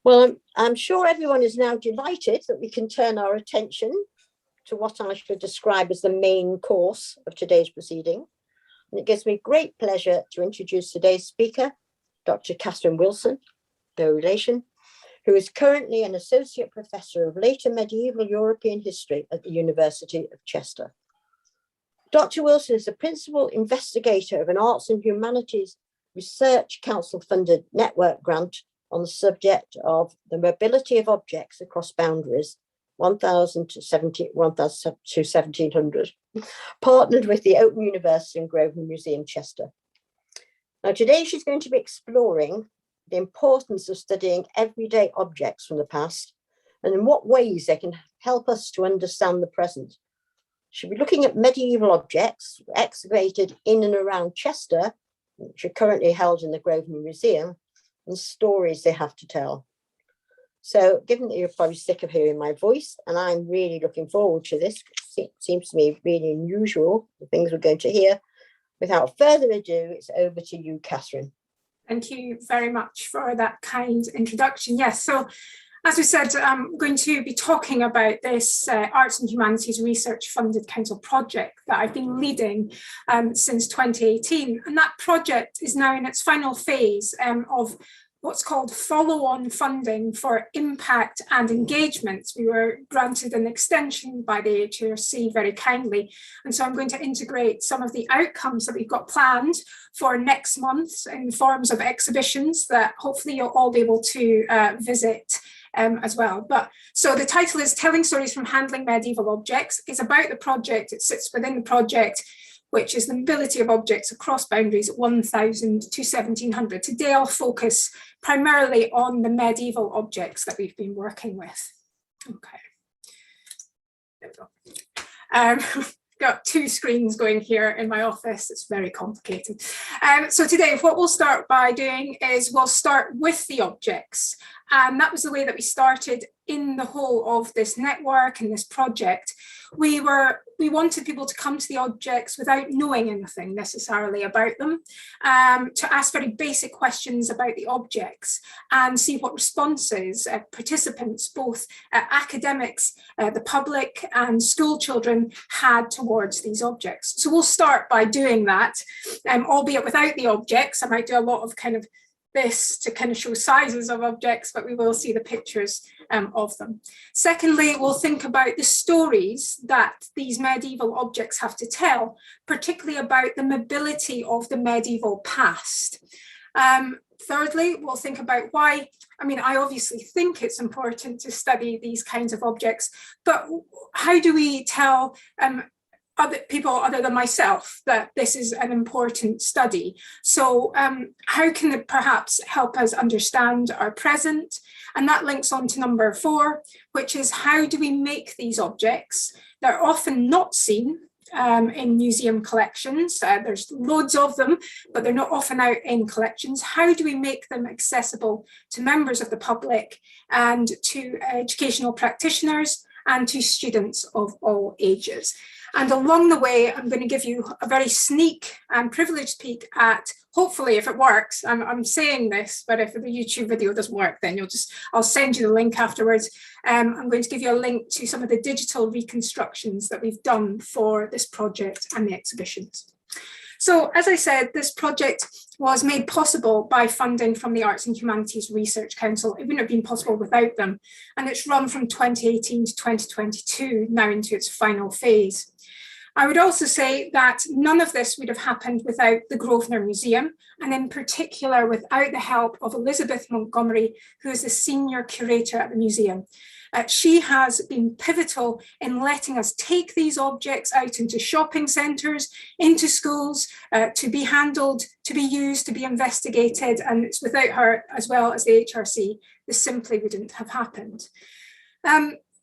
Well, I'm sure everyone is now delighted that we can turn our attention to what I should describe as the main course of today's proceeding. And it gives me great pleasure to introduce today's speaker, Dr. Katherine Wilson, no relation, who is currently an Associate Professor of Later Medieval European History at the University of Chester. Dr. Wilson is the Principal Investigator of an Arts and Humanities Research Council-funded network grant on the subject of the mobility of objects across boundaries, 1000 to 1700, partnered with the Open University and Grosvenor Museum, Chester. Now, today she's going to be exploring the importance of studying everyday objects from the past and in what ways they can help us to understand the present. She'll be looking at medieval objects excavated in and around Chester, which are currently held in the Grosvenor Museum, and stories they have to tell. So given that you're probably sick of hearing my voice, and I'm really looking forward to this, it seems to me really unusual, the things we're going to hear. Without further ado, it's over to you, Katherine. Thank you very much for that kind introduction. Yes, so as we said, I'm going to be talking about this Arts and Humanities Research Funded Council project that I've been leading since 2018. And that project is now in its final phase of what's called follow-on funding for impact and engagement. We were granted an extension by the HRC very kindly. And so I'm going to integrate some of the outcomes that we've got planned for next month in forms of exhibitions that hopefully you'll all be able to visit as well. So the title is Telling Stories from Handling Medieval Objects. It's about the project, it sits within the project, which is the mobility of objects across boundaries at 1000 to 1700. Today I'll focus primarily on the medieval objects that we've been working with. Okay, there we go. Got two screens going here in my office. It's very complicated. So today what we'll start by doing is we'll start with the objects. And that was the way that we started in the whole of this network and this project. We wanted people to come to the objects without knowing anything necessarily about them, to ask very basic questions about the objects and see what responses participants, both academics, the public and school children had towards these objects. So we'll start by doing that, albeit without the objects. I might do a lot of kind of this to kind of show sizes of objects, but we will see the pictures of them. Secondly, we'll think about the stories that these medieval objects have to tell, particularly about the mobility of the medieval past. Thirdly, we'll think about why, I obviously think it's important to study these kinds of objects, but how do we tell other people other than myself that this is an important study? So how can it perhaps help us understand our present? And that links on to number 4, which is how do we make these objects? They're often not seen in museum collections. There's loads of them, but they're not often out in collections. How do we make them accessible to members of the public and to educational practitioners and to students of all ages? And along the way, I'm going to give you a very sneak and privileged peek at, hopefully, if it works, I'm saying this, but if the YouTube video doesn't work, then I'll send you the link afterwards. I'm going to give you a link to some of the digital reconstructions that we've done for this project and the exhibitions. So as I said, this project was made possible by funding from the Arts and Humanities Research Council. It wouldn't have been possible without them. And it's run from 2018 to 2022, now into its final phase. I would also say that none of this would have happened without the Grosvenor Museum, and in particular without the help of Elizabeth Montgomery, who is the senior curator at the museum. She has been pivotal in letting us take these objects out into shopping centres, into schools, to be handled, to be used, to be investigated. And it's without her, as well as the HRC, this simply wouldn't have happened.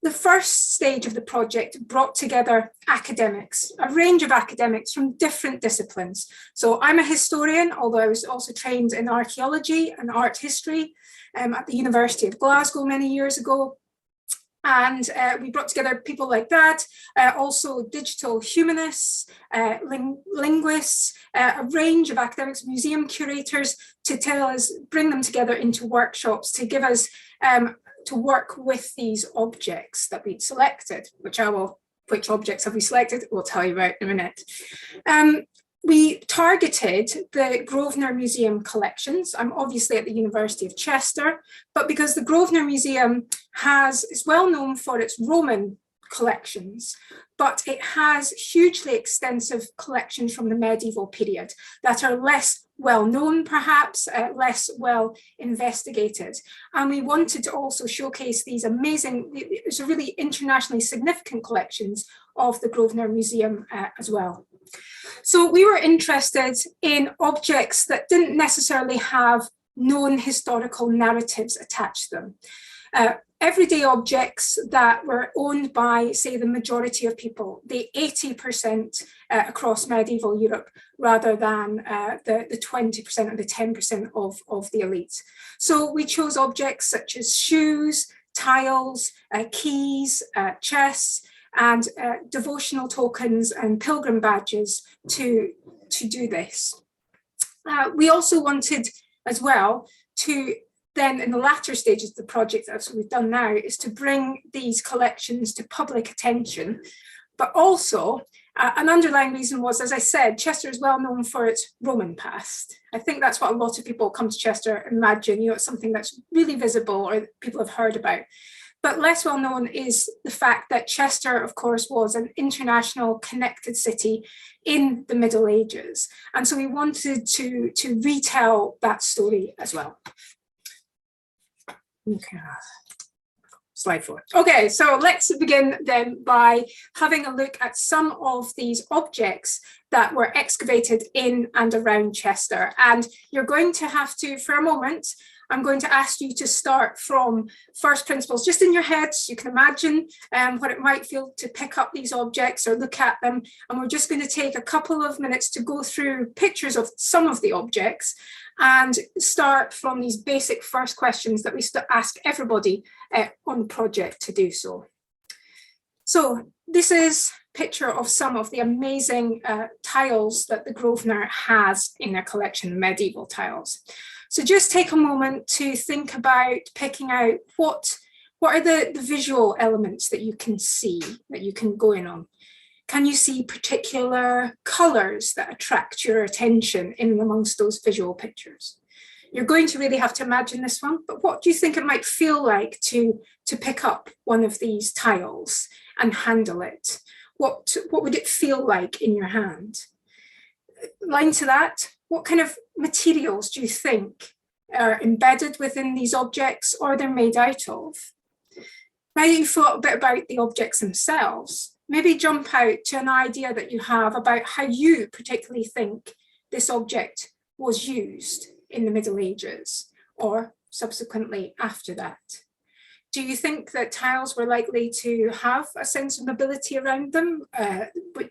The first stage of the project brought together academics, a range of academics from different disciplines. So I'm a historian, although I was also trained in archaeology and art history at the University of Glasgow many years ago. And we brought together people like that, also digital humanists, linguists, a range of academics, museum curators, to bring them together into workshops to give us, to work with these objects that we'd selected, which objects have we selected? We'll tell you about in a minute. We targeted the Grosvenor Museum collections. I'm obviously at the University of Chester, but because the Grosvenor Museum is well known for its Roman collections, but it has hugely extensive collections from the medieval period that are less well known, perhaps, less well investigated. And we wanted to also showcase these amazing, it's a really internationally significant collections of the Grosvenor Museum as well. So we were interested in objects that didn't necessarily have known historical narratives attached to them. Everyday objects that were owned by, say, the majority of people, the 80% across medieval Europe, rather than the 20% or the 10% of the elite. So we chose objects such as shoes, tiles, keys, chests, and devotional tokens and pilgrim badges to do this. We also wanted as well to then, in the latter stages of the project, that's what we've done now, is to bring these collections to public attention. But also, an underlying reason was, as I said, Chester is well known for its Roman past. I think that's what a lot of people come to Chester imagine, it's something that's really visible or people have heard about. But less well known is the fact that Chester, of course, was an international connected city in the Middle Ages. And so we wanted to retell that story as well. Okay. Slide 4. Okay, so let's begin then by having a look at some of these objects that were excavated in and around Chester. And you're going to have to, for a moment, I'm going to ask you to start from first principles, just in your heads. You can imagine what it might feel to pick up these objects or look at them. And we're just going to take a couple of minutes to go through pictures of some of the objects and start from these basic first questions that we ask everybody on project to do so. So this is a picture of some of the amazing tiles that the Grosvenor has in their collection, medieval tiles. So just take a moment to think about picking out what are the visual elements that you can see, that you can go in on. Can you see particular colours that attract your attention in and amongst those visual pictures? You're going to really have to imagine this one, but what do you think it might feel like to pick up one of these tiles and handle it? What would it feel like in your hand? Line to that, what kind of materials do you think are embedded within these objects or they're made out of? Now that you've thought a bit about the objects themselves, maybe jump out to an idea that you have about how you particularly think this object was used in the Middle Ages or subsequently after that. Do you think that tiles were likely to have a sense of mobility around them?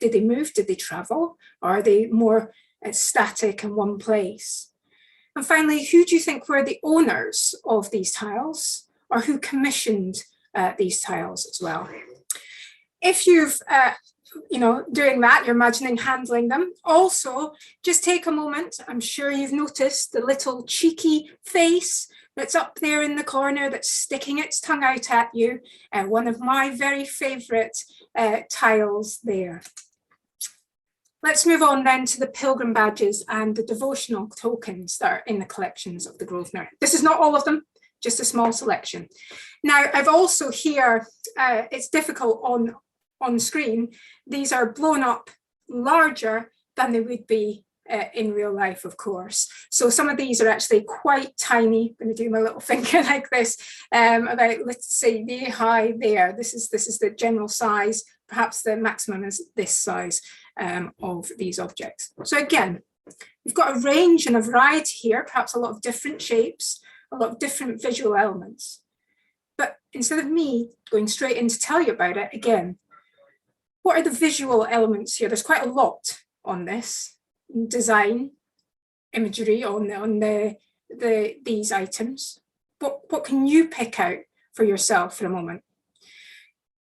Did they move? Did they travel? Or are they more static in one place? And finally, who do you think were the owners of these tiles, or who commissioned these tiles as well? If you've, doing that, you're imagining handling them. Also, just take a moment. I'm sure you've noticed the little cheeky face that's up there in the corner that's sticking its tongue out at you. One of my very favourite tiles there. Let's move on then to the pilgrim badges and the devotional tokens that are in the collections of the Grosvenor. This is not all of them, just a small selection. Now, I've also here, it's difficult on screen, these are blown up larger than they would be in real life, of course. So some of these are actually quite tiny. I'm going to do my little finger like this, about, let's say, knee high there. This is the general size. Perhaps the maximum is this size of these objects. So again, we've got a range and a variety here, perhaps a lot of different shapes, a lot of different visual elements. But instead of me going straight in to tell you about it, again, what are the visual elements here? There's quite a lot on this. Design, imagery on these items. What can you pick out for yourself for a moment?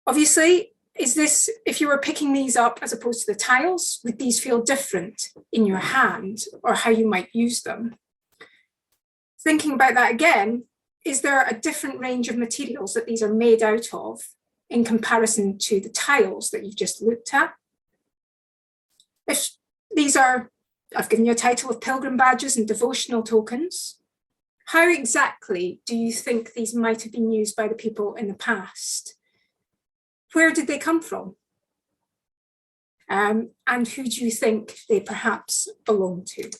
Obviously, if you were picking these up as opposed to the tiles, would these feel different in your hand or how you might use them? Thinking about that again, is there a different range of materials that these are made out of in comparison to the tiles that you've just looked at? If these are, I've given you a title of Pilgrim badges and Devotional tokens, how exactly do you think these might have been used by the people in the past? Where did they come from? And who do you think they perhaps belong to?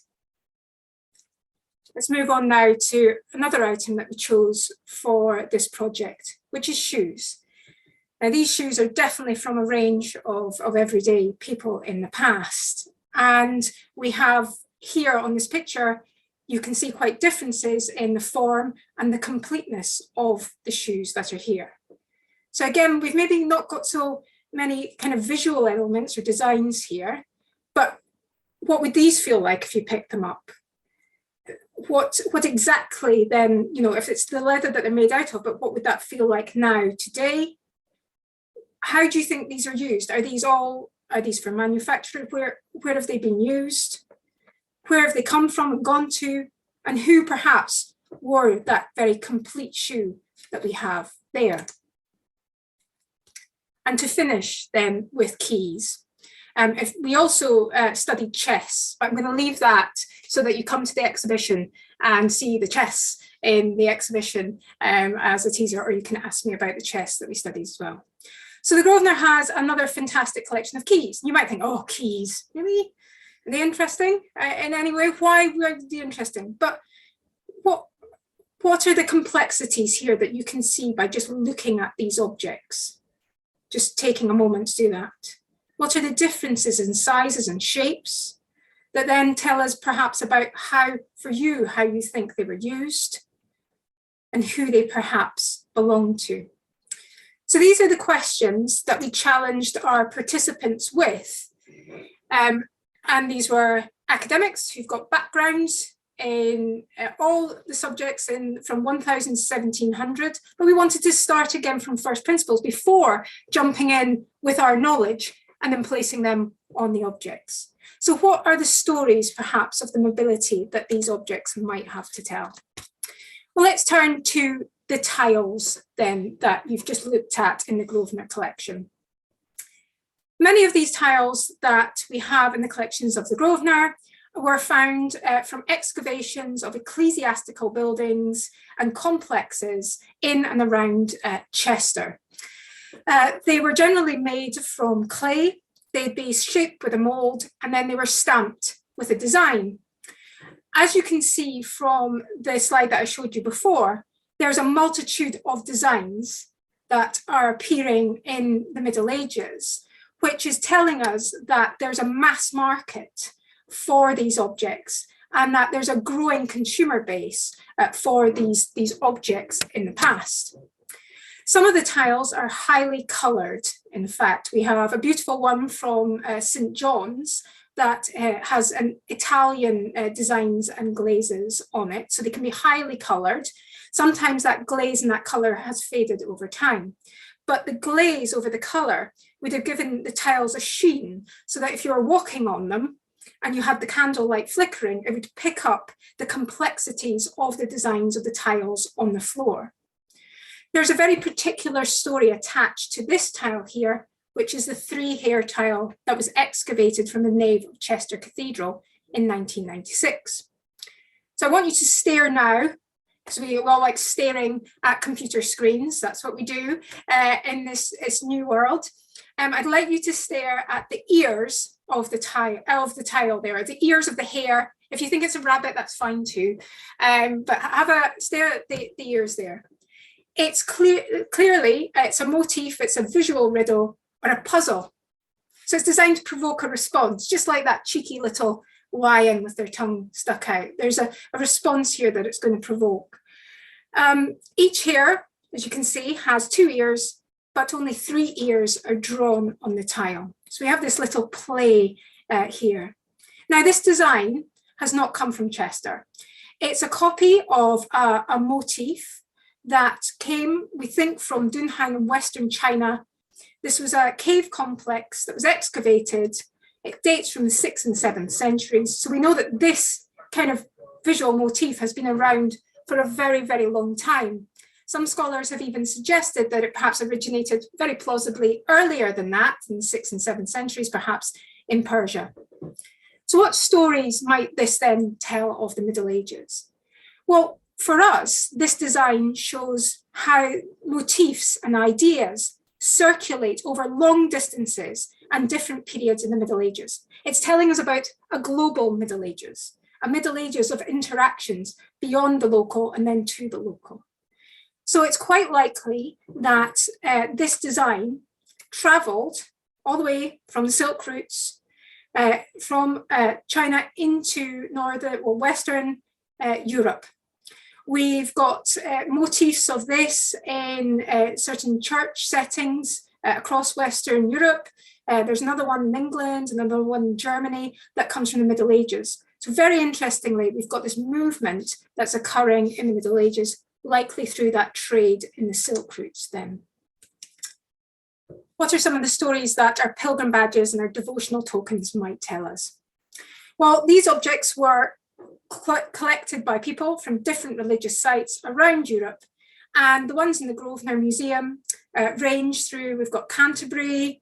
Let's move on now to another item that we chose for this project, which is shoes. Now, these shoes are definitely from a range of everyday people in the past. And we have here on this picture, you can see quite differences in the form and the completeness of the shoes that are here. So again, we've maybe not got so many kind of visual elements or designs here, but what would these feel like if you picked them up? What exactly then, if it's the leather that they're made out of, but what would that feel like now, today? How do you think these are used? Are these for manufacture? Where have they been used? Where have they come from and gone to? And who perhaps wore that very complete shoe that we have there? And to finish then with keys. If we also studied chess, but I'm going to leave that so that you come to the exhibition and see the chess in the exhibition as a teaser, or you can ask me about the chess that we studied as well. So the Grosvenor has another fantastic collection of keys. You might think, oh, keys, really? Are they interesting in any way? Why were they interesting? But what are the complexities here that you can see by just looking at these objects? Just taking a moment to do that. What are the differences in sizes and shapes that then tell us perhaps about how you think they were used and who they perhaps belong to? So these are the questions that we challenged our participants with. And these were academics who've got backgrounds in all the subjects from 1000 to 1700, but we wanted to start again from first principles before jumping in with our knowledge and then placing them on the objects. So what are the stories perhaps of the mobility that these objects might have to tell? Well, let's turn to the tiles then that you've just looked at in the Grosvenor collection. Many of these tiles that we have in the collections of the Grosvenor were found from excavations of ecclesiastical buildings and complexes in and around Chester. They were generally made from clay. They'd be shaped with a mold, and then they were stamped with a design. As you can see from the slide that I showed you before, there's a multitude of designs that are appearing in the Middle Ages, which is telling us that there's a mass market for these objects and that there's a growing consumer base for these objects in the past. Some of the tiles are highly coloured. In fact, we have a beautiful one from St. John's that has an Italian designs and glazes on it, so they can be highly coloured. Sometimes that glaze and that colour has faded over time, but the glaze over the colour would have given the tiles a sheen, so that if you were walking on them and you had the candlelight flickering, it would pick up the complexities of the designs of the tiles on the floor. There's a very particular story attached to this tile here, which is the 3-hair tile that was excavated from the nave of Chester Cathedral in 1996. So I want you to stare now, because we all like staring at computer screens. That's what we do in this new world. I'd like you to stare at the ears of the tile there, the ears of the hair. If you think it's a rabbit, that's fine too. But have a stare at the ears there. It's clearly, it's a motif, it's a visual riddle or a puzzle. So it's designed to provoke a response, just like that cheeky little lion with their tongue stuck out. There's a response here that it's going to provoke. Each hair, as you can see, has 2 ears, but only 3 ears are drawn on the tile. So we have this little play here. Now, this design has not come from Chester. It's a copy of a motif that came, we think, from Dunhuang in Western China This was a cave complex that was excavated. It dates from the 6th and 7th centuries. So we know that this kind of visual motif has been around for a very, very long time. Some scholars have even suggested that it perhaps originated very plausibly earlier than that, in the 6th and 7th centuries, perhaps in Persia. So what stories might this then tell of the Middle Ages? Well, for us, this design shows how motifs and ideas circulate over long distances and different periods in the Middle Ages. It's telling us about a global Middle Ages, a Middle Ages of interactions beyond the local and then to the local. So it's quite likely that this design traveled all the way from the Silk routes from China into Western Europe. We've got motifs of this in certain church settings across Western Europe. There's another one in England, another one in Germany that comes from the Middle Ages. So very interestingly, we've got this movement that's occurring in the Middle Ages, likely through that trade in the Silk routes then. What are some of the stories that our pilgrim badges and our devotional tokens might tell us? Well, these objects were collected by people from different religious sites around Europe, and the ones in the Grosvenor Museum range through, we've got Canterbury,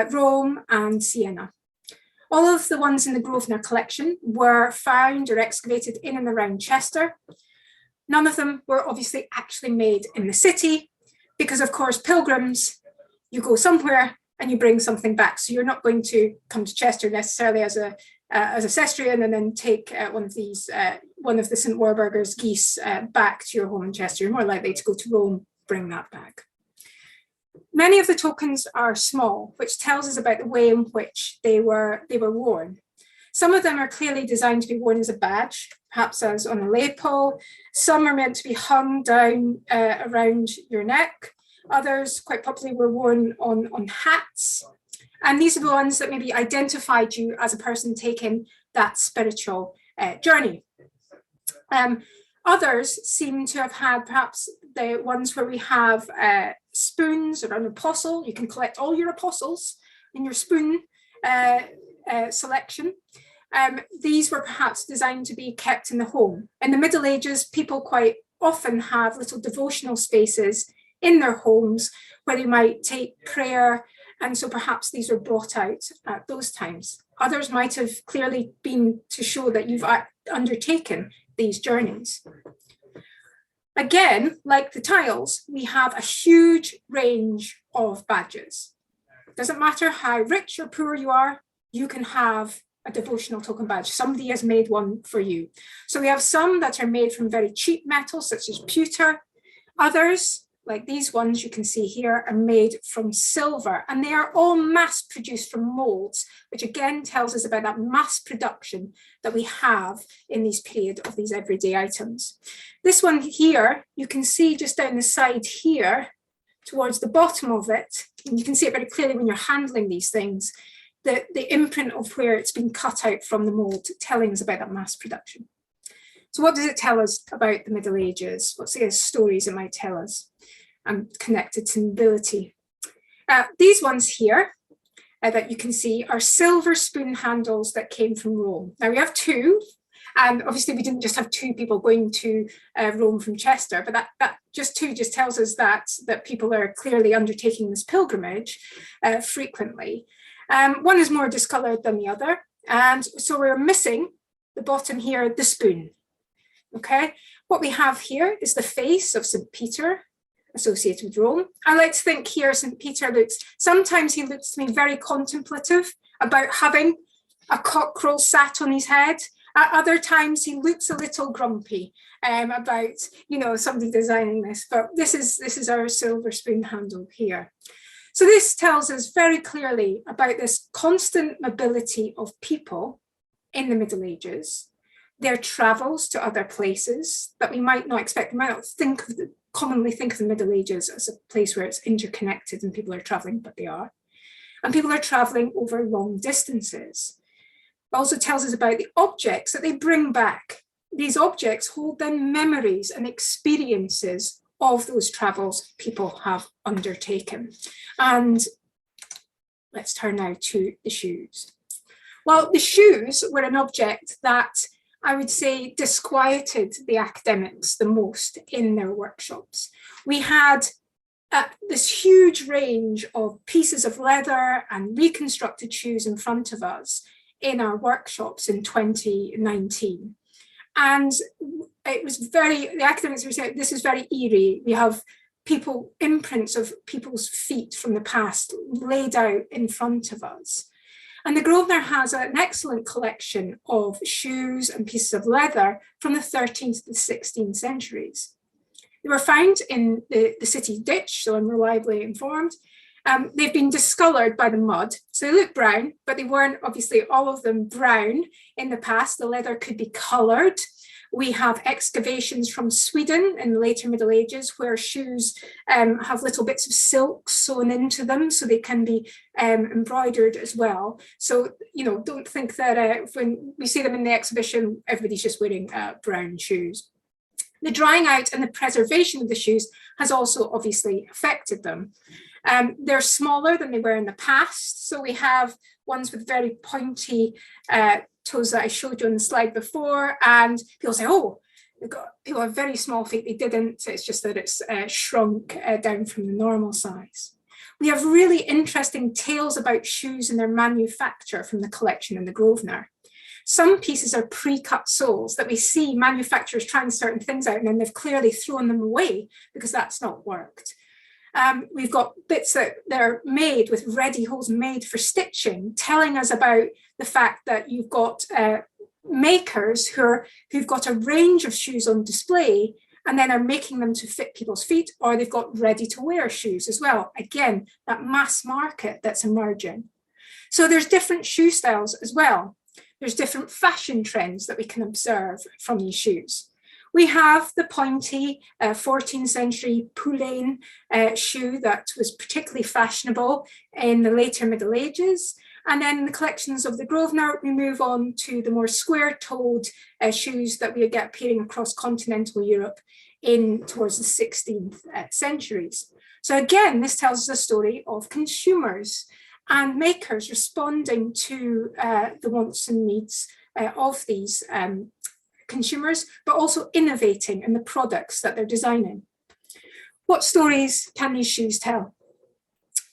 Rome and Siena. All of the ones in the Grosvenor collection were found or excavated in and around Chester. None of them were obviously actually made in the city because, of course, pilgrims, you go somewhere and you bring something back. So you're not going to come to Chester necessarily as a Cestrian and then take one of the St. Warburger's geese back to your home in Chester. You're more likely to go to Rome, bring that back. Many of the tokens are small, which tells us about the way in which they were worn. Some of them are clearly designed to be worn as a badge, perhaps as on a lapel. Some are meant to be hung down around your neck. Others, quite popularly, were worn on hats. And these are the ones that maybe identified you as a person taking that spiritual journey. Others seem to have had perhaps the ones where we have spoons or an apostle. You can collect all your apostles in your spoon selection. These were perhaps designed to be kept in the home. In the Middle Ages, people quite often have little devotional spaces in their homes where they might take prayer, and so perhaps these were brought out at those times. Others might have clearly been to show that you've undertaken these journeys. Again, like the tiles, we have a huge range of badges. It doesn't matter how rich or poor you are, you can have a devotional token badge. Somebody has made one for you. So we have some that are made from very cheap metals, such as pewter. Others, like these ones you can see here, are made from silver, and they are all mass produced from molds, which again tells us about that mass production that we have in this period of these everyday items. This one here, you can see just down the side here, towards the bottom of it, and you can see it very clearly when you're handling these things, the imprint of where it's been cut out from the mold, telling us about that mass production. So what does it tell us about the Middle Ages? What's the stories it might tell us? Connected to nobility. These ones here that you can see are silver spoon handles that came from Rome. Now we have two, and obviously we didn't just have two people going to Rome from Chester, but that just tells us that people are clearly undertaking this pilgrimage frequently. One is more discoloured than the other, and so we're missing the bottom here, the spoon. Okay, what we have here is the face of St. Peter, associated with Rome. I like to think here St. Peter sometimes he looks to me very contemplative about having a cockerel sat on his head. At other times he looks a little grumpy about, somebody designing this, but this is our silver spoon handle here. So this tells us very clearly about this constant mobility of people in the Middle Ages, their travels to other places that we might not expect. We might not commonly think of the Middle Ages as a place where it's interconnected and people are traveling, but they are. And people are traveling over long distances. It also tells us about the objects that they bring back. These objects hold then memories and experiences of those travels people have undertaken. And let's turn now to the shoes. Well, the shoes were an object that I would say disquieted the academics the most in their workshops. We had this huge range of pieces of leather and reconstructed shoes in front of us in our workshops in 2019. And it was the academics were saying, this is very eerie. We have imprints of people's feet from the past laid out in front of us. And the Grosvenor has an excellent collection of shoes and pieces of leather from the 13th to the 16th centuries. They were found in the city's ditch, so I'm reliably informed. They've been discoloured by the mud, so they look brown, but they weren't obviously all of them brown in the past. The leather could be coloured. We have excavations from Sweden in the later Middle Ages where shoes have little bits of silk sewn into them so they can be embroidered as well. So, don't think that when we see them in the exhibition, everybody's just wearing brown shoes. The drying out and the preservation of the shoes has also obviously affected them. They're smaller than they were in the past. So we have ones with very pointy toes that I showed you on the slide before, and people say, oh, people have very small feet. They didn't. It's just that it's shrunk down from the normal size. We have really interesting tales about shoes and their manufacture from the collection in the Grosvenor. Some pieces are pre-cut soles that we see manufacturers trying certain things out and then they've clearly thrown them away because that's not worked. We've got bits that they're made with ready holes made for stitching, telling us about the fact that you've got makers who've got a range of shoes on display and then are making them to fit people's feet, or they've got ready to wear shoes as well. Again, that mass market that's emerging. So there's different shoe styles as well. There's different fashion trends that we can observe from these shoes. We have the pointy 14th century poulain shoe that was particularly fashionable in the later Middle Ages. And then in the collections of the Grosvenor, we move on to the more square-toed shoes that we get appearing across continental Europe towards the 16th centuries. So again, this tells us a story of consumers and makers responding to the wants and needs of these consumers, but also innovating in the products that they're designing. What stories can these shoes tell?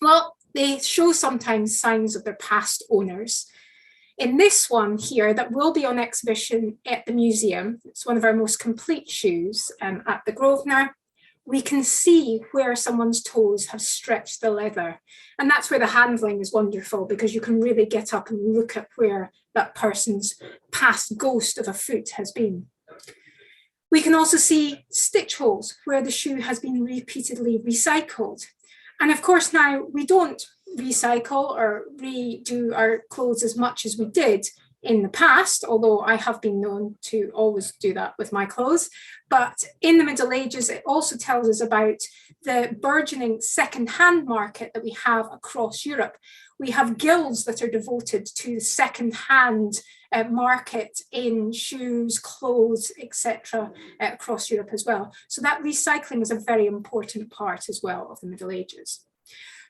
Well, they show sometimes signs of their past owners. In this one here that will be on exhibition at the museum, it's one of our most complete shoes at the Grosvenor, we can see where someone's toes have stretched the leather. And that's where the handling is wonderful, because you can really get up and look at where that person's past ghost of a foot has been. We can also see stitch holes where the shoe has been repeatedly recycled. And of course, now we don't recycle or redo our clothes as much as we did in the past, although I have been known to always do that with my clothes. But in the Middle Ages, it also tells us about the burgeoning second-hand market that we have across Europe. We have guilds that are devoted to the second-hand market in shoes, clothes, etc. Across Europe as well. So that recycling is a very important part as well of the Middle Ages.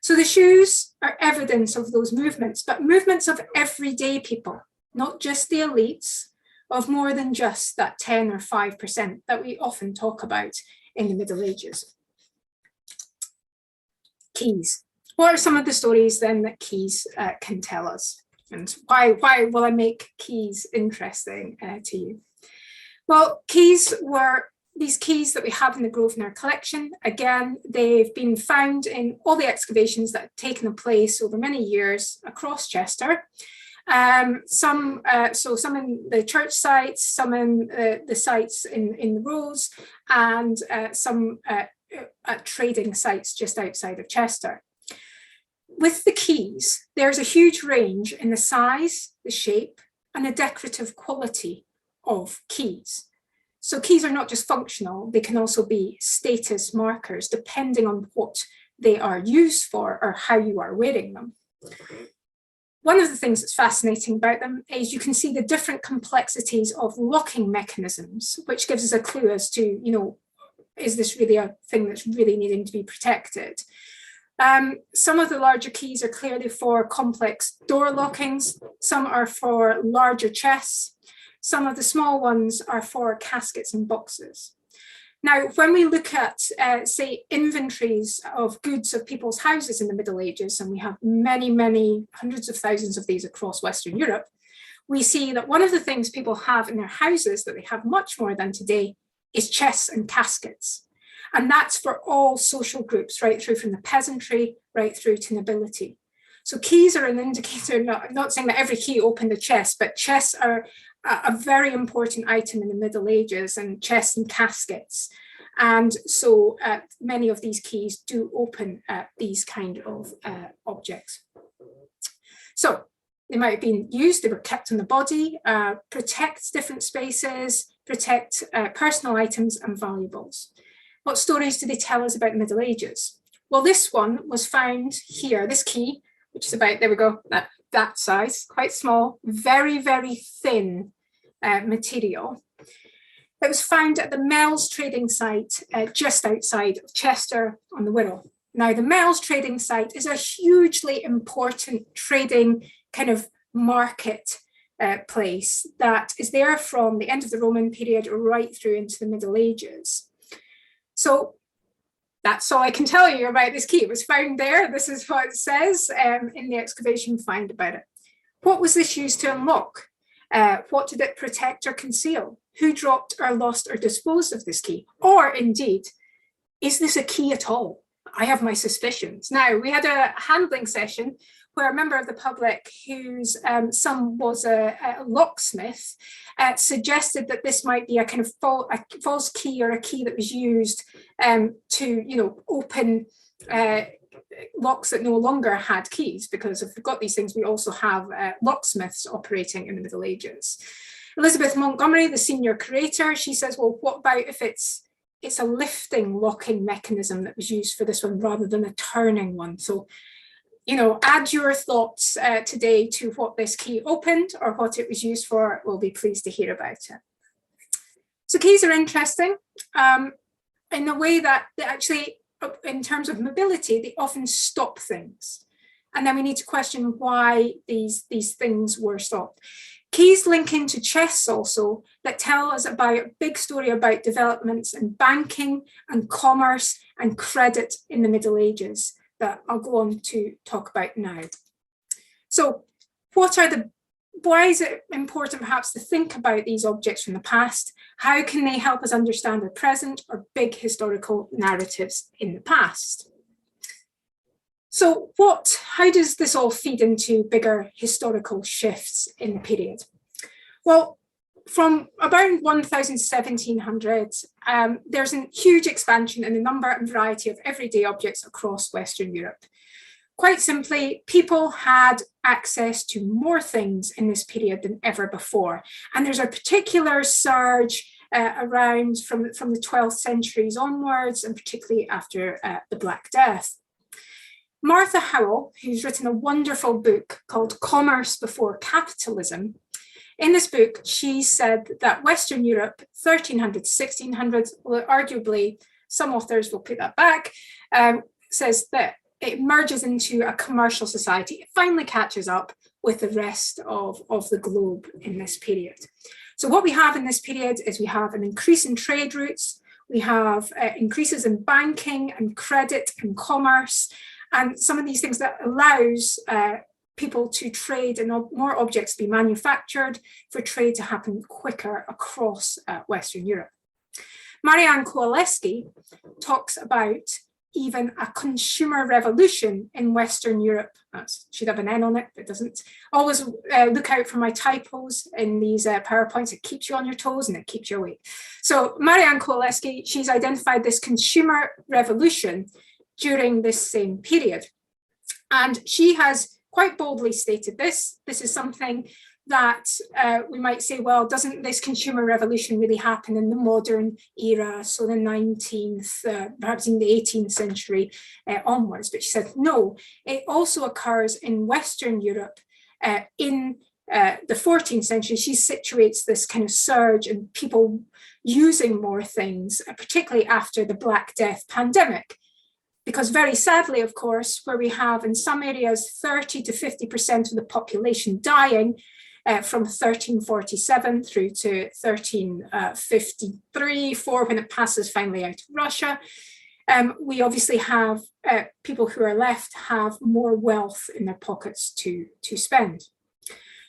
So the shoes are evidence of those movements, but movements of everyday people, not just the elites, of more than just that 10 or 5% that we often talk about in the Middle Ages. Keys. What are some of the stories then that keys can tell us? And why will I make keys interesting to you? Well, keys were these keys that we have in the Grosvenor collection. Again, they've been found in all the excavations that have taken place over many years across Chester. Some in the church sites, some in the sites in the roads, and some at trading sites just outside of Chester. With the keys, there's a huge range in the size, the shape, and the decorative quality of keys. So keys are not just functional, they can also be status markers depending on what they are used for or how you are wearing them. One of the things that's fascinating about them is you can see the different complexities of locking mechanisms, which gives us a clue as to, is this really a thing that's really needing to be protected? Some of the larger keys are clearly for complex door lockings. Some are for larger chests. Some of the small ones are for caskets and boxes. Now, when we look at, say, inventories of goods of people's houses in the Middle Ages, and we have many, many hundreds of thousands of these across Western Europe, we see that one of the things people have in their houses that they have much more than today is chests and caskets. And that's for all social groups, right through from the peasantry, right through to nobility. So keys are an indicator, not saying that every key opened a chest, but chests are a very important item in the Middle Ages, and chests and caskets. And so many of these keys do open these kind of objects. So they might have been used, they were kept on the body, protect different spaces, protect personal items and valuables. What stories do they tell us about the Middle Ages? Well, this one was found here, this key, which is about, there we go, that size, quite small, very, very thin material. It was found at the Mells trading site just outside of Chester on the Wirral. Now, the Mells trading site is a hugely important trading kind of market place that is there from the end of the Roman period right through into the Middle Ages. So that's all I can tell you about this key. It was found there. This is what it says in the excavation find about it. What was this used to unlock? What did it protect or conceal? Who dropped or lost or disposed of this key? Or indeed, is this a key at all? I have my suspicions. Now, we had a handling session where a member of the public whose son was a locksmith suggested that this might be a kind of false key, or a key that was used to, open locks that no longer had keys, because if we've got these things, we also have locksmiths operating in the Middle Ages. Elizabeth Montgomery, the senior curator, she says, well, what about if it's a lifting locking mechanism that was used for this one rather than a turning one? So, add your thoughts today to what this key opened or what it was used for. We'll be pleased to hear about it. So keys are interesting in the way that they actually, in terms of mobility, they often stop things. And then we need to question why these things were stopped. Keys link into chests also that tell us about a big story about developments in banking and commerce and credit in the Middle Ages that I'll go on to talk about now. So why is it important perhaps to think about these objects from the past? How can they help us understand the present or big historical narratives in the past? So how does this all feed into bigger historical shifts in the period? Well, from about 1700, there's a huge expansion in the number and variety of everyday objects across Western Europe. Quite simply, people had access to more things in this period than ever before. And there's a particular surge around from the 12th centuries onwards, and particularly after the Black Death. Martha Howell, who's written a wonderful book called Commerce Before Capitalism, in this book, she said that Western Europe, 1300 to 1600, well, arguably some authors will put that back, says that it merges into a commercial society. It finally catches up with the rest of the globe in this period. So what we have in this period is we have an increase in trade routes, we have increases in banking and credit and commerce, and some of these things that allows people to trade and more objects to be manufactured, for trade to happen quicker across Western Europe. Marianne Kowaleski talks about even a consumer revolution in Western Europe. That should have an N on it, but it doesn't. Always look out for my typos in these PowerPoints. It keeps you on your toes and it keeps you awake. So Marianne Kowaleski, she's identified this consumer revolution during this same period. And she has quite boldly stated this. This is something that we might say, well, doesn't this consumer revolution really happen in the modern era, so the 19th, perhaps in the 18th century onwards? But she said, no, it also occurs in Western Europe in the 14th century. She situates this kind of surge in people using more things, particularly after the Black Death pandemic, Because very sadly, of course, where we have in some areas 30 to 50% of the population dying from 1347 through to 1353, 4, when it passes finally out of Russia, we obviously have people who are left have more wealth in their pockets to spend.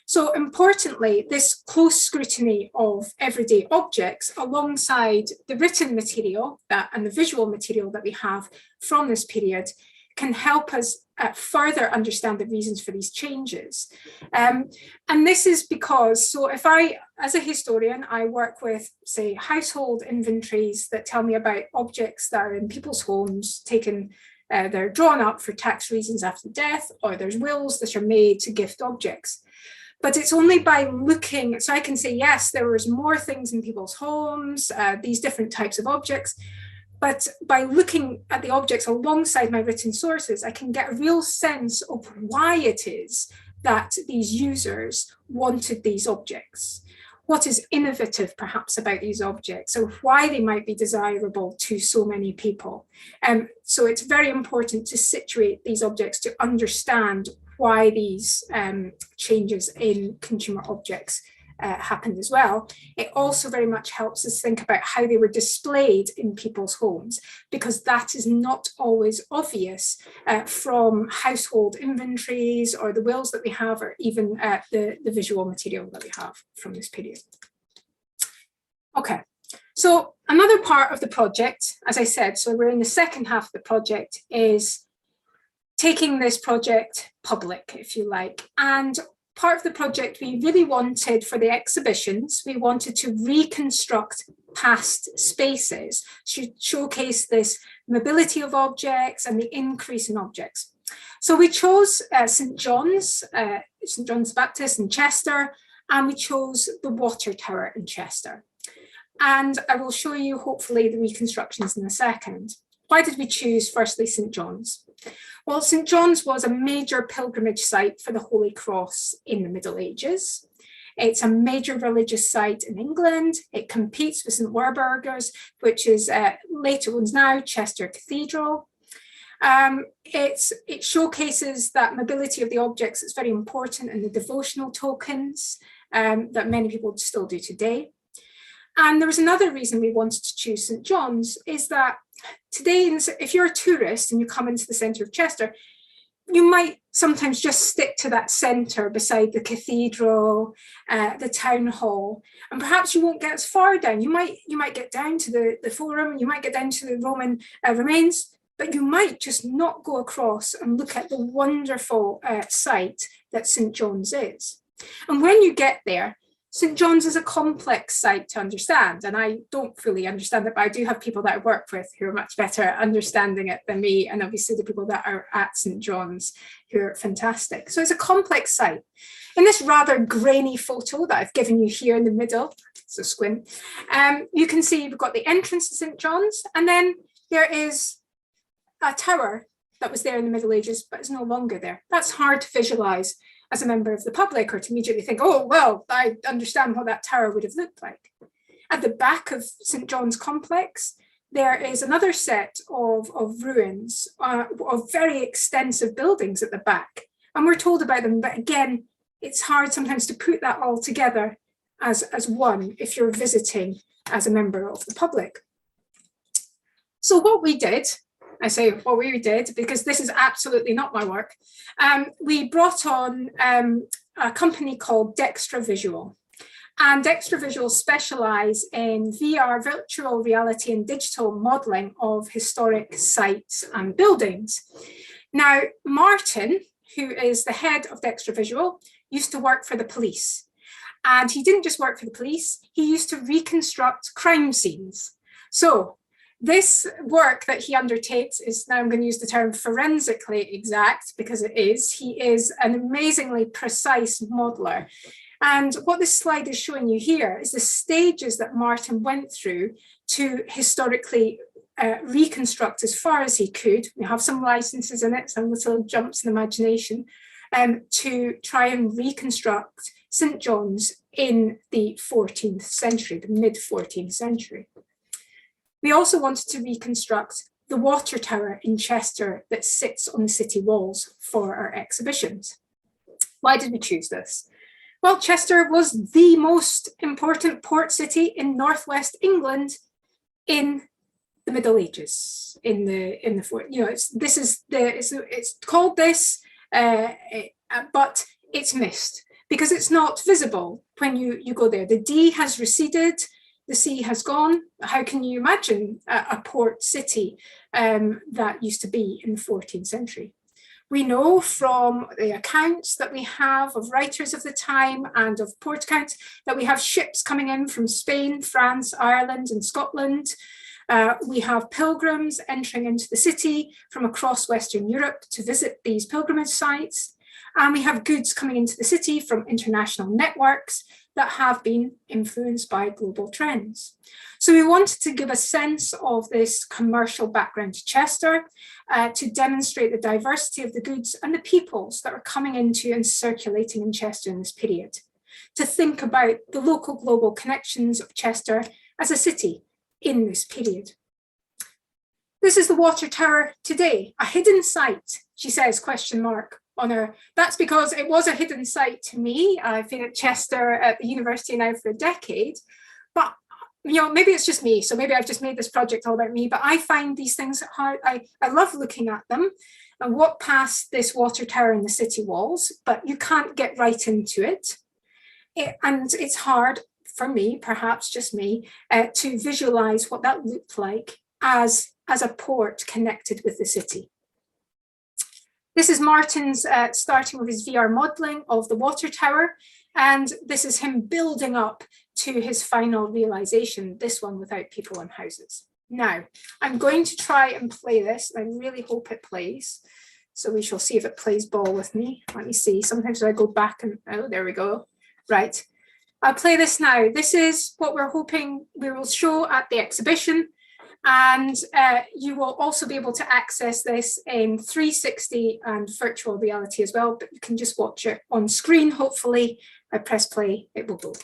So importantly, this close scrutiny of everyday objects alongside the written material and the visual material that we have from this period can help us further understand the reasons for these changes. And this is because, so if I, as a historian, I work with, say, household inventories that tell me about objects that are in people's homes, they're drawn up for tax reasons after death, or there's wills that are made to gift objects. But it's only by looking, so I can say, yes, there was more things in people's homes, these different types of objects. But by looking at the objects alongside my written sources, I can get a real sense of why it is that these users wanted these objects. What is innovative, perhaps, about these objects, or why they might be desirable to so many people. So it's very important to situate these objects to understand why these changes in consumer objects happened as well. It also very much helps us think about how they were displayed in people's homes, because that is not always obvious from household inventories or the wills that we have, or even the visual material that we have from this period. Okay, so another part of the project, as I said, so we're in the second half of the project, is taking this project public, if you like. And part of the project we really wanted for the exhibitions, we wanted to reconstruct past spaces to showcase this mobility of objects and the increase in objects. So we chose St. John's Baptist in Chester, and we chose the Water Tower in Chester. And I will show you, hopefully, the reconstructions in a second. Why did we choose, firstly, St. John's? Well, St. John's was a major pilgrimage site for the Holy Cross in the Middle Ages. It's a major religious site in England. It competes with St. Warburg's, which is later ones now, Chester Cathedral. It showcases that mobility of the objects that's very important in the devotional tokens that many people still do today. And there was another reason we wanted to choose St. John's, is that today, if you're a tourist and you come into the centre of Chester, you might sometimes just stick to that centre beside the cathedral, the town hall, and perhaps you won't get as far down. You might get down to the forum, you might get down to the Roman remains, but you might just not go across and look at the wonderful site that St. John's is. And when you get there, St. John's is a complex site to understand, and I don't fully understand it, but I do have people that I work with who are much better at understanding it than me, and obviously the people that are at St. John's who are fantastic. So it's a complex site. In this rather grainy photo that I've given you here in the middle, so squint, you can see we've got the entrance to St. John's, and then there is a tower that was there in the Middle Ages, but is no longer there. That's hard to visualize as a member of the public, or to immediately think, oh, well, I understand what that tower would have looked like. At the back of St. John's complex, there is another set of ruins, of very extensive buildings at the back. And we're told about them, but again, it's hard sometimes to put that all together as one if you're visiting as a member of the public. So what we did, I say what we did because this is absolutely not my work. We brought on a company called Dextra Visual. And Dextra Visual specialise in VR, virtual reality and digital modelling of historic sites and buildings. Now, Martin, who is the head of Dextra Visual, used to work for the police. And he didn't just work for the police, he used to reconstruct crime scenes. So this work that he undertakes is, now I'm going to use the term forensically exact, because it is. He is an amazingly precise modeler. And what this slide is showing you here is the stages that Martin went through to historically reconstruct as far as he could. We have some licenses in it, some little jumps in imagination, to try and reconstruct St. John's in the 14th century, the mid-14th century. We also wanted to reconstruct the water tower in Chester that sits on the city walls for our exhibitions. Why did we choose this? Well, Chester was the most important port city in northwest England in the Middle Ages. It's called this, but it's missed because it's not visible when you go there. The Dee has receded, the sea has gone. How can you imagine a port city that used to be in the 14th century? We know from the accounts that we have of writers of the time and of port accounts that we have ships coming in from Spain, France, Ireland, and Scotland. We have pilgrims entering into the city from across Western Europe to visit these pilgrimage sites. And we have goods coming into the city from international networks that have been influenced by global trends. So we wanted to give a sense of this commercial background to Chester, to demonstrate the diversity of the goods and the peoples that are coming into and circulating in Chester in this period, to think about the local global connections of Chester as a city in this period. This is the water tower today, a hidden site, she says, question mark. On her. That's because it was a hidden site to me. I've been at Chester at the university now for a decade, but maybe it's just me. So maybe I've just made this project all about me, but I find these things hard. I love looking at them and walk past this water tower in the city walls, but you can't get right into it. And it's hard for me, perhaps just me, to visualize what that looked like as a port connected with the city. This is Martin's starting with his VR modeling of the water tower, and this is him building up to his final realization, this one without people and houses. Now, I'm going to try and play this, and I really hope it plays. So we shall see if it plays ball with me. Let me see. Sometimes I go back and, oh, there we go. Right. I'll play this now. This is what we're hoping we will show at the exhibition. And you will also be able to access this in 360 and virtual reality as well, but you can just watch it on screen. Hopefully, I press play, it will go.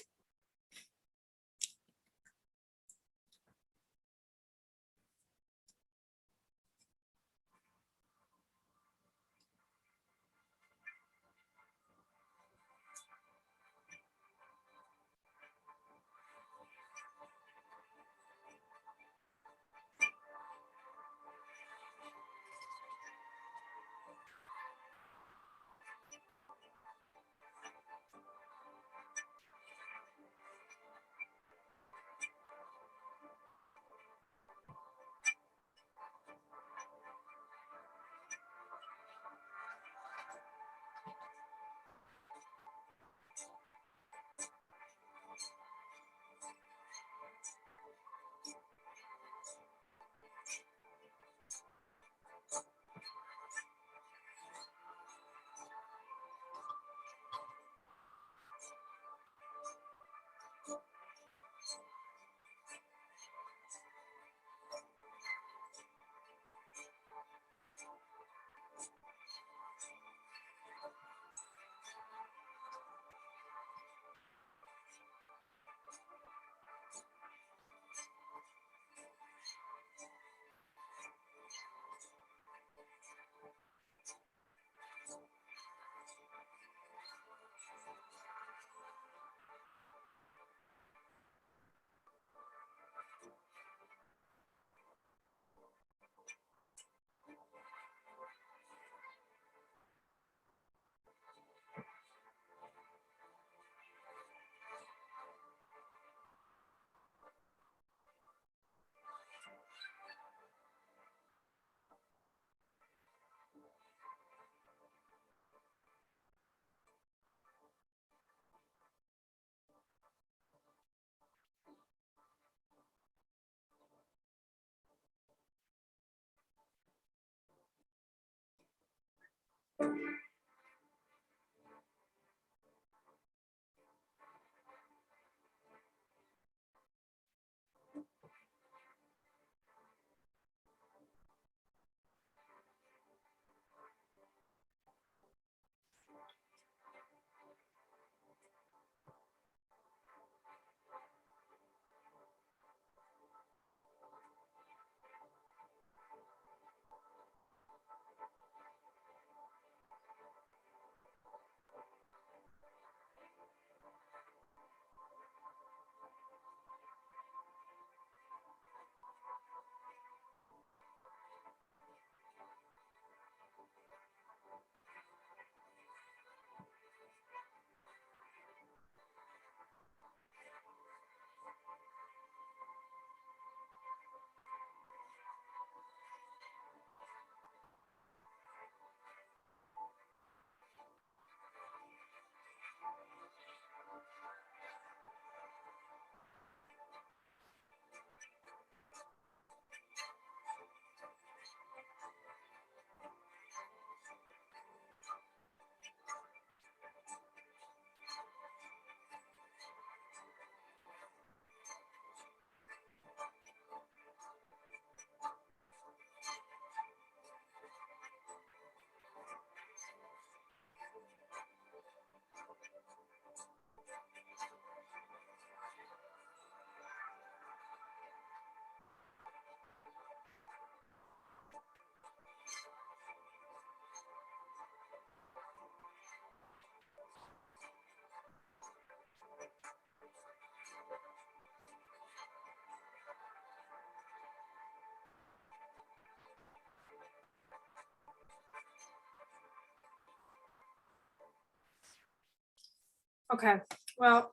Okay, well,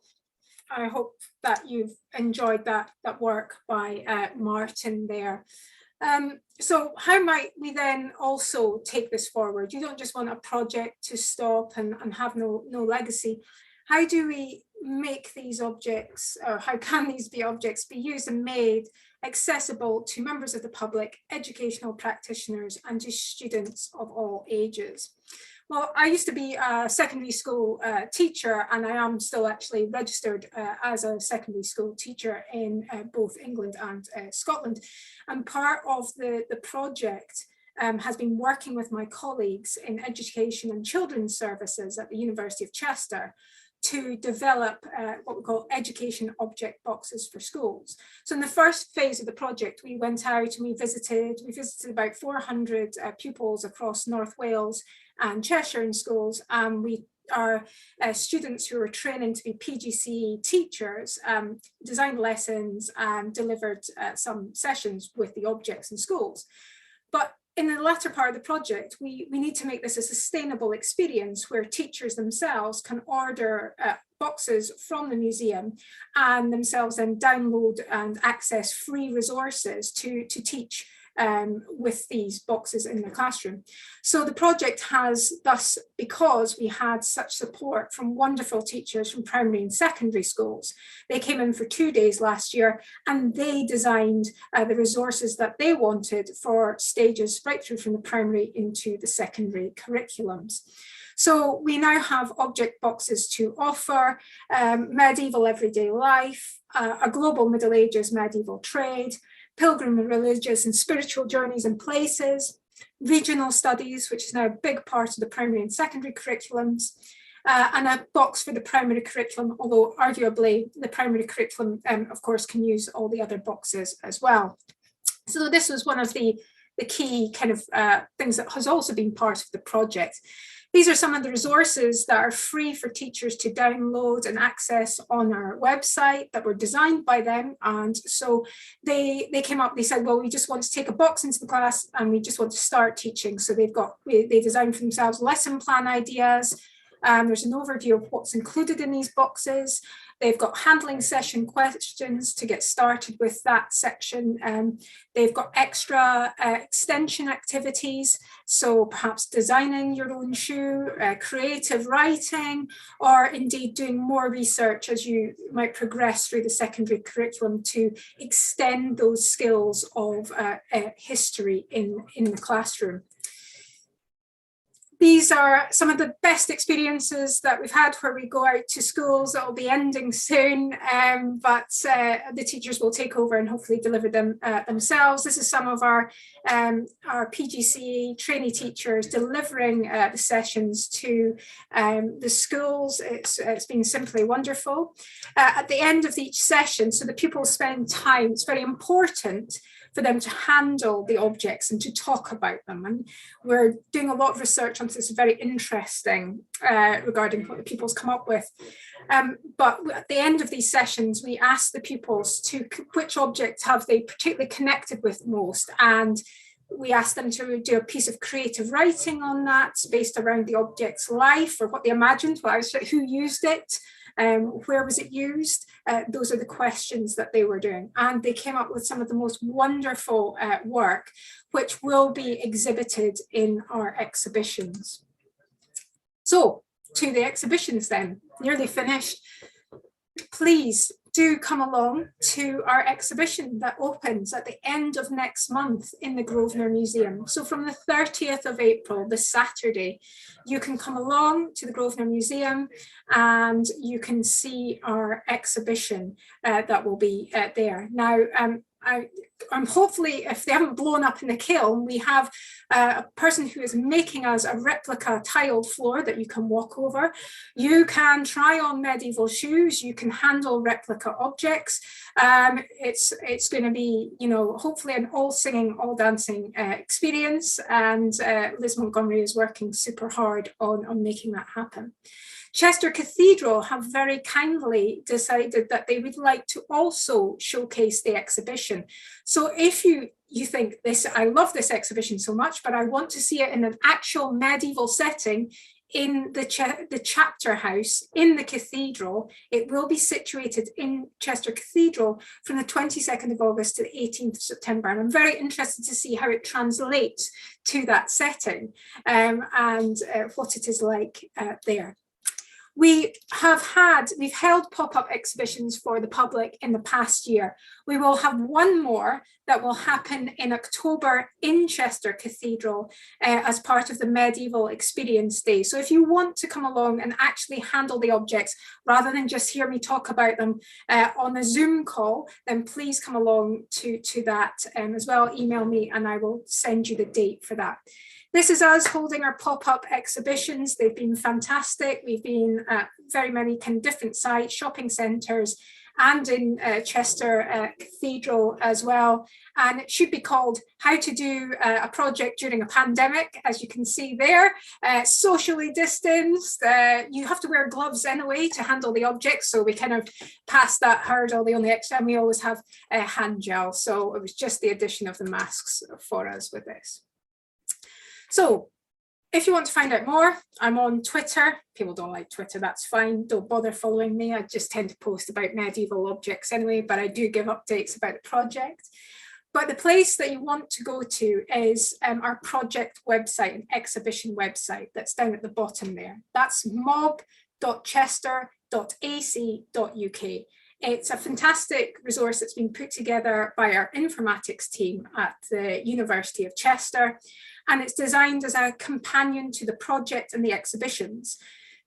I hope that you've enjoyed that work by Martin there. So how might we then also take this forward? You don't just want a project to stop and have no legacy. How do we make these objects, or how can these objects be used and made accessible to members of the public, educational practitioners, and to students of all ages? Well, I used to be a secondary school teacher, and I am still actually registered as a secondary school teacher in both England and Scotland. And part of the project has been working with my colleagues in education and children's services at the University of Chester to develop what we call education object boxes for schools. So in the first phase of the project, we went out and we visited about 400 pupils across North Wales and Cheshire in schools. Our students who were training to be PGCE teachers designed lessons and delivered some sessions with the objects in schools. But in the latter part of the project, we need to make this a sustainable experience where teachers themselves can order boxes from the museum and themselves then download and access free resources to teach with these boxes in the classroom. So the project has thus, because we had such support from wonderful teachers from primary and secondary schools, they came in for 2 days last year and they designed the resources that they wanted for stages right through from the primary into the secondary curriculums. So we now have object boxes to offer, medieval everyday life, a global Middle Ages medieval trade, Pilgrim religious and spiritual journeys and places, regional studies, which is now a big part of the primary and secondary curriculums, and a box for the primary curriculum, although arguably the primary curriculum, of course, can use all the other boxes as well. So this was one of the key kind of things that has also been part of the project. These are some of the resources that are free for teachers to download and access on our website that were designed by them. And so they came up, they said, well, we just want to take a box into the class and we just want to start teaching. So they designed for themselves lesson plan ideas. There's an overview of what's included in these boxes. They've got handling session questions to get started with that section. They've got extra extension activities, so perhaps designing your own shoe, creative writing, or indeed doing more research as you might progress through the secondary curriculum to extend those skills of history in the classroom. These are some of the best experiences that we've had where we go out to schools that will be ending soon, but the teachers will take over and hopefully deliver them themselves. This is some of our PGCE trainee teachers delivering the sessions to the schools. It's been simply wonderful. At the end of each session, so the pupils spend time, it's very important for them to handle the objects and to talk about them. And we're doing a lot of research on this, very interesting regarding what the pupils come up with. But at the end of these sessions, we ask the pupils to which object have they particularly connected with most, and we asked them to do a piece of creative writing on that based around the object's life or what they imagined, who used it, where was it used? Those are the questions that they were doing. And they came up with some of the most wonderful work, which will be exhibited in our exhibitions. So to the exhibitions then, nearly finished. Please do come along to our exhibition that opens at the end of next month in the Grosvenor Museum. So from the 30th of April, this Saturday, you can come along to the Grosvenor Museum and you can see our exhibition that will be there. Now, I'm hopefully, if they haven't blown up in the kiln, we have a person who is making us a replica tiled floor that you can walk over. You can try on medieval shoes. You can handle replica objects. It's going to be, hopefully an all singing, all dancing experience. And Liz Montgomery is working super hard on making that happen. Chester Cathedral have very kindly decided that they would like to also showcase the exhibition. So if you think I love this exhibition so much, but I want to see it in an actual medieval setting, in the chapter house in the cathedral. It will be situated in Chester Cathedral from the 22nd of August to the 18th of September. And I'm very interested to see how it translates to that setting and what it is like there. We've held pop-up exhibitions for the public in the past year. We will have one more that will happen in October in Chester Cathedral as part of the Medieval Experience Day. So if you want to come along and actually handle the objects rather than just hear me talk about them on a Zoom call, then please come along to that as well. Email me and I will send you the date for that. This is us holding our pop-up exhibitions. They've been fantastic. We've been at very many kind of different sites, shopping centres, and in Chester Cathedral as well. And it should be called How to Do a Project During a Pandemic, as you can see there. Socially distanced. You have to wear gloves anyway to handle the objects, so we kind of passed that hurdle. The only extra, and we always have hand gel. So it was just the addition of the masks for us with this. So if you want to find out more, I'm on Twitter. People don't like Twitter, that's fine. Don't bother following me. I just tend to post about medieval objects anyway, but I do give updates about the project. But the place that you want to go to is our project website, an exhibition website that's down at the bottom there. That's mob.chester.ac.uk. It's a fantastic resource that's been put together by our informatics team at the University of Chester. And it's designed as a companion to the project and the exhibitions.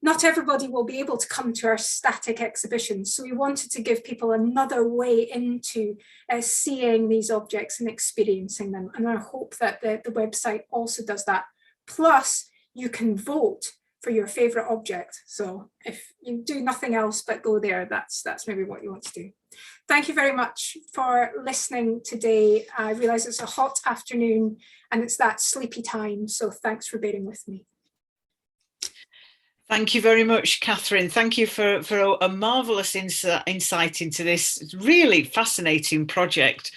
Not everybody will be able to come to our static exhibitions, so we wanted to give people another way into seeing these objects and experiencing them. And I hope that the website also does that. Plus, you can vote for your favourite object. So if you do nothing else but go there, that's maybe what you want to do. Thank you very much for listening today. I realise it's a hot afternoon and it's that sleepy time, so thanks for bearing with me. Thank you very much, Catherine. Thank you for a marvellous insight into this really fascinating project.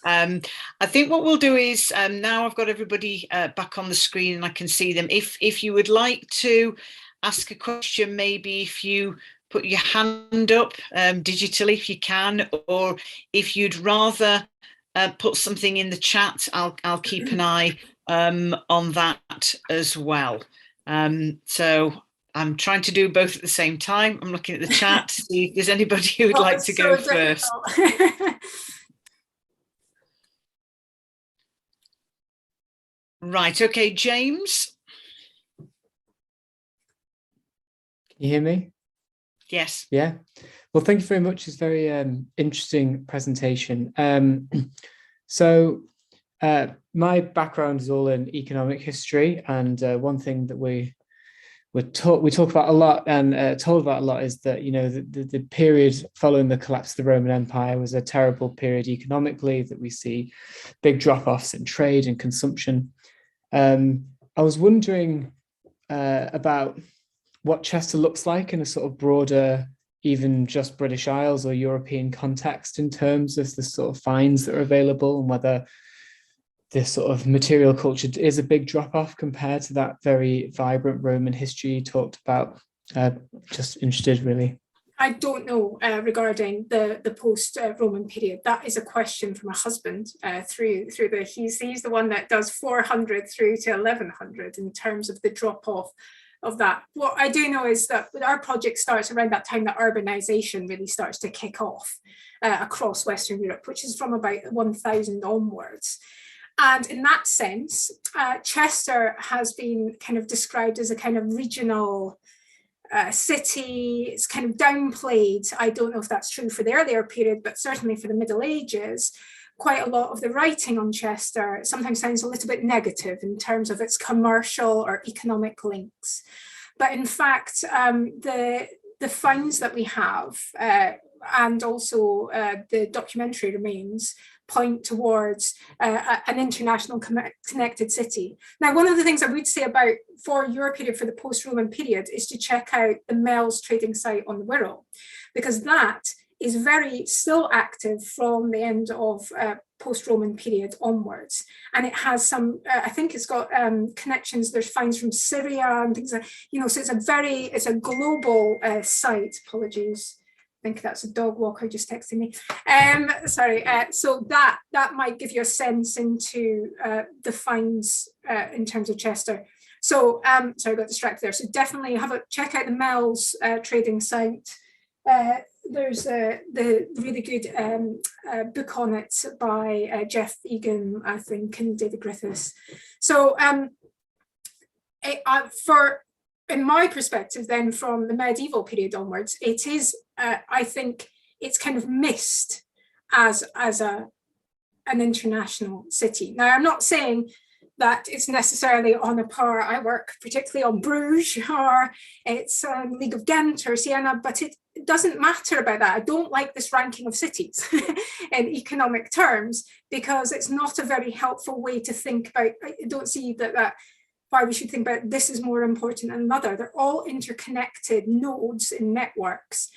I think what we'll do is, now I've got everybody back on the screen and I can see them. If you would like to ask a question, maybe if you put your hand up digitally if you can, or if you'd rather put something in the chat, I'll keep an eye on that as well. So I'm trying to do both at the same time. I'm looking at the chat to see if there's anybody who would like to go first. Right, okay, James. Can you hear me? Yes. Yeah. Well, thank you very much. It's a very interesting presentation. So my background is all in economic history, and one thing that we talk about a lot and told about a lot is that, you know, the period following the collapse of the Roman Empire was a terrible period economically, that we see big drop-offs in trade and consumption. I was wondering about what Chester looks like in a sort of broader, even just British Isles or European context, in terms of the sort of finds that are available, and whether this sort of material culture is a big drop-off compared to that very vibrant Roman history you talked about. Just interested, really. I don't know regarding the post-Roman period. That is a question from my husband he's the one that does 400 through to 1100 in terms of the drop-off of that. What I do know is that our project starts around that time that urbanization really starts to kick off across Western Europe, which is from about 1000 onwards. And in that sense, Chester has been kind of described as a kind of regional city. It's kind of downplayed. I don't know if that's true for the earlier period, but certainly for the Middle Ages, quite a lot of the writing on Chester sometimes sounds a little bit negative in terms of its commercial or economic links. But in fact, the finds that we have and also the documentary remains point towards an international connected city. Now, one of the things I would say about for your period, for the post-Roman period, is to check out the Mel's trading site on the Wirral, because that is very still active from the end of post-Roman period onwards. And it has some, I think it's got connections, there's finds from Syria and things like, so it's a global site. Apologies. I think that's a dog walker just texting me. Sorry. So that might give you a sense into the finds in terms of Chester. So sorry, I got distracted there. So definitely check out the Mel's trading site. There's the really good book on it by Jeff Egan, I think, and David Griffiths. So in my perspective, then from the medieval period onwards, it is, I think, it's kind of missed as an international city. Now, I'm not saying that it's necessarily on a par. I work particularly on Bruges, or it's League of Ghent or Siena, but it doesn't matter about that. I don't like this ranking of cities in economic terms, because it's not a very helpful way to think about. I don't see that why we should think about this is more important than another. They're all interconnected nodes in networks,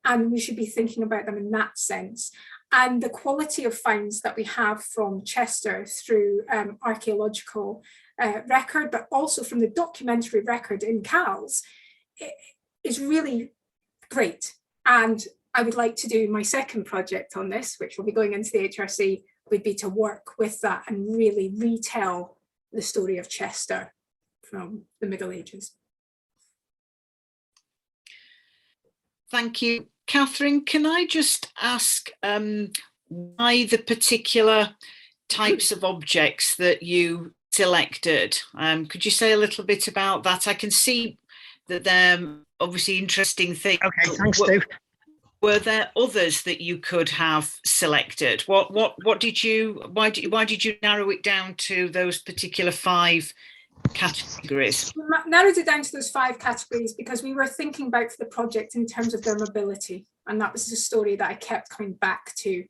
and we should be thinking about them in that sense. And the quality of finds that we have from Chester through archaeological record, but also from the documentary record in Cowles, is really great. And I would like to do my second project on this, which will be going into the HRC, would be to work with that and really retell the story of Chester from the Middle Ages. Thank you. Catherine, can I just ask why the particular types of objects that you selected? Could you say a little bit about that? I can see that they're obviously interesting things. Okay, thanks, Stu. Were there others that you could have selected? What did you? Why did you narrow it down to those particular 5 categories? We narrowed it down to those 5 categories because we were thinking about for the project in terms of their mobility, and that was the story that I kept coming back to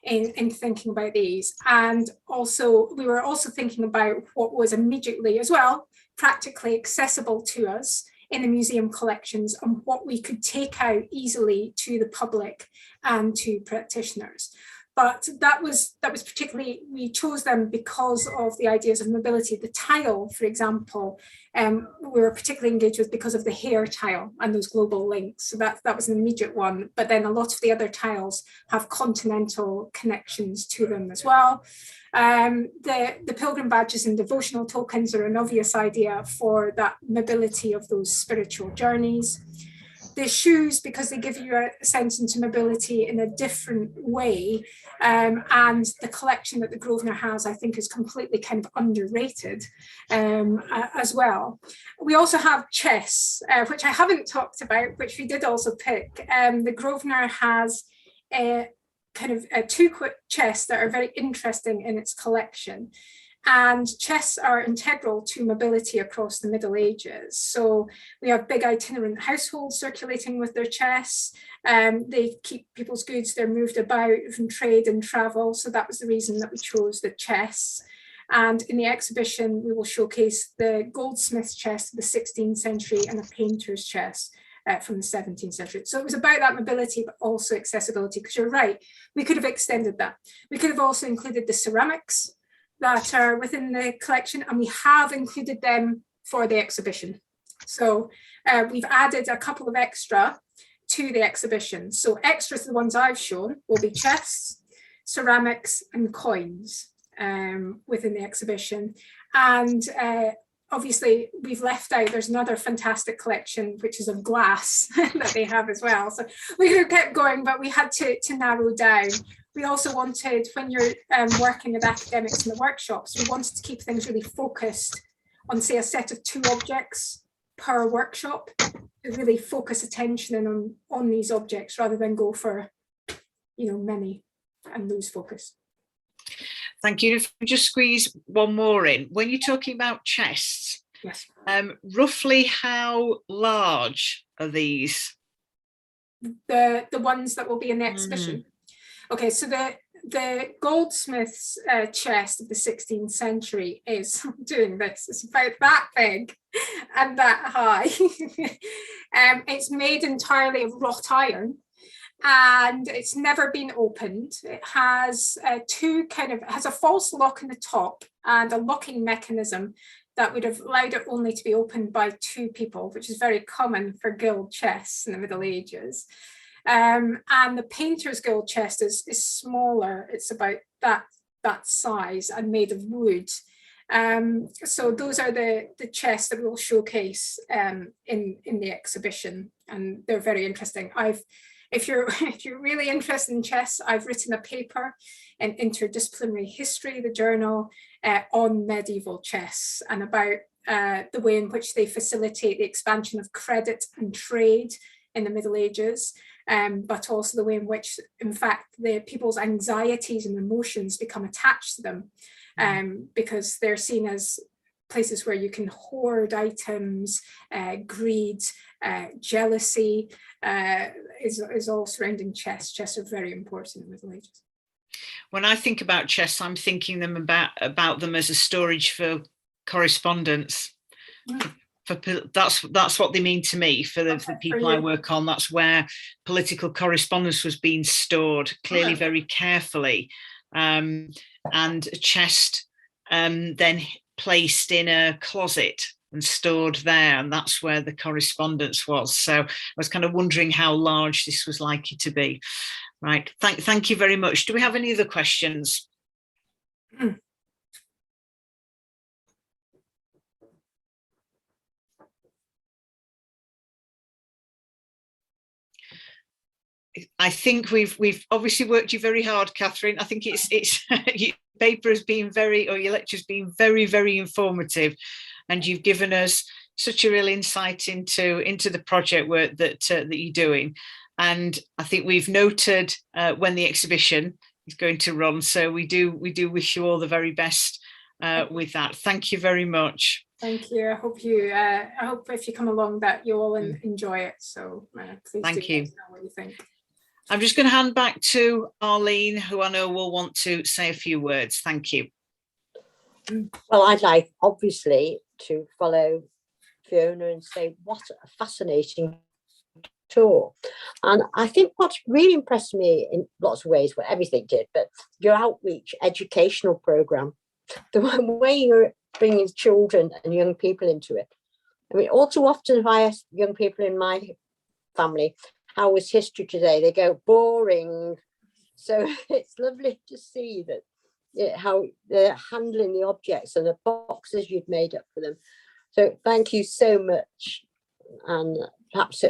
in thinking about these. And also we were also thinking about what was immediately as well practically accessible to us in the museum collections, and what we could take out easily to the public and to practitioners. But that was particularly, we chose them because of the ideas of mobility. The tile, for example, we were particularly engaged with because of the hair tile and those global links. So that was an immediate one. But then a lot of the other tiles have continental connections to them as well. The Pilgrim badges and devotional tokens are an obvious idea for that mobility of those spiritual journeys. The shoes, because they give you a sense into mobility in a different way, and the collection that the Grosvenor has, I think, is completely kind of underrated as well. We also have chess, which I haven't talked about, which we did also pick. The Grosvenor has a kind of 2 chests that are very interesting in its collection. And chests are integral to mobility across the Middle Ages. So we have big itinerant households circulating with their chests. They keep people's goods, they're moved about from trade and travel. So that was the reason that we chose the chests. And in the exhibition, we will showcase the goldsmith's chest of the 16th century and a painter's chest from the 17th century. So it was about that mobility, but also accessibility, because you're right, we could have extended that. We could have also included the ceramics that are within the collection, and we have included them for the exhibition. So we've added a couple of extra to the exhibition. So extras, the ones I've shown, will be chests, ceramics, and coins within the exhibition. And obviously we've left out, there's another fantastic collection, which is of glass that they have as well. So we could have kept going, but we had to narrow down. We also wanted, when you're working with academics in the workshops, we wanted to keep things really focused on, say, a set of 2 objects per workshop, to really focus attention on these objects rather than go for, many and lose focus. Thank you. If I just squeeze one more in. When you're talking about chests, yes, roughly how large are these? The ones that will be in the exhibition. Okay, so the goldsmith's chest of the 16th century is doing this. It's about that big and that high. It's made entirely of wrought iron, and it's never been opened. It has has a false lock in the top and a locking mechanism that would have allowed it only to be opened by 2 people, which is very common for guild chests in the Middle Ages. And the painter's guild chest is smaller. It's about that size and made of wood. So those are the chests that we'll showcase in the exhibition, and they're very interesting. If you're really interested in chests, I've written a paper in Interdisciplinary History, the journal, on medieval chests and about the way in which they facilitate the expansion of credit and trade in the Middle Ages, but also the way in which, in fact, the people's anxieties and emotions become attached to them, because they're seen as places where you can hoard items, greed, jealousy is all surrounding chests. Chests are very important in the Middle Ages. When I think about chests, I'm thinking them about them as a storage for correspondence. That's what they mean to me. For the people I work on, that's where political correspondence was being stored, clearly very carefully, and a chest then placed in a closet and stored there, and that's where the correspondence was. So I was kind of wondering how large this was likely to be. Right, thank you very much. Do we have any other questions? I think we've obviously worked you very hard, Catherine. I think it's your paper has been or your lecture's been very, very informative, and you've given us such a real insight into the project work that you're doing. And I think we've noted when the exhibition is going to run. So we do wish you all the very best with that. Thank you very much. Thank you. I hope if you come along that you all enjoy it. So please thank you. Let us know what you think. I'm just going to hand back to Arlene, who I know will want to say a few words. Thank you. Well, I'd like, obviously, to follow Fiona and say what a fascinating tour. And I think what really impressed me in lots of ways, well, everything did, but your outreach educational program, the way you're bringing children and young people into it. I mean, all too often if I ask young people in my family, how was history today? They go, boring. So it's lovely to see that how they're handling the objects and the boxes you've made up for them. So thank you so much. And perhaps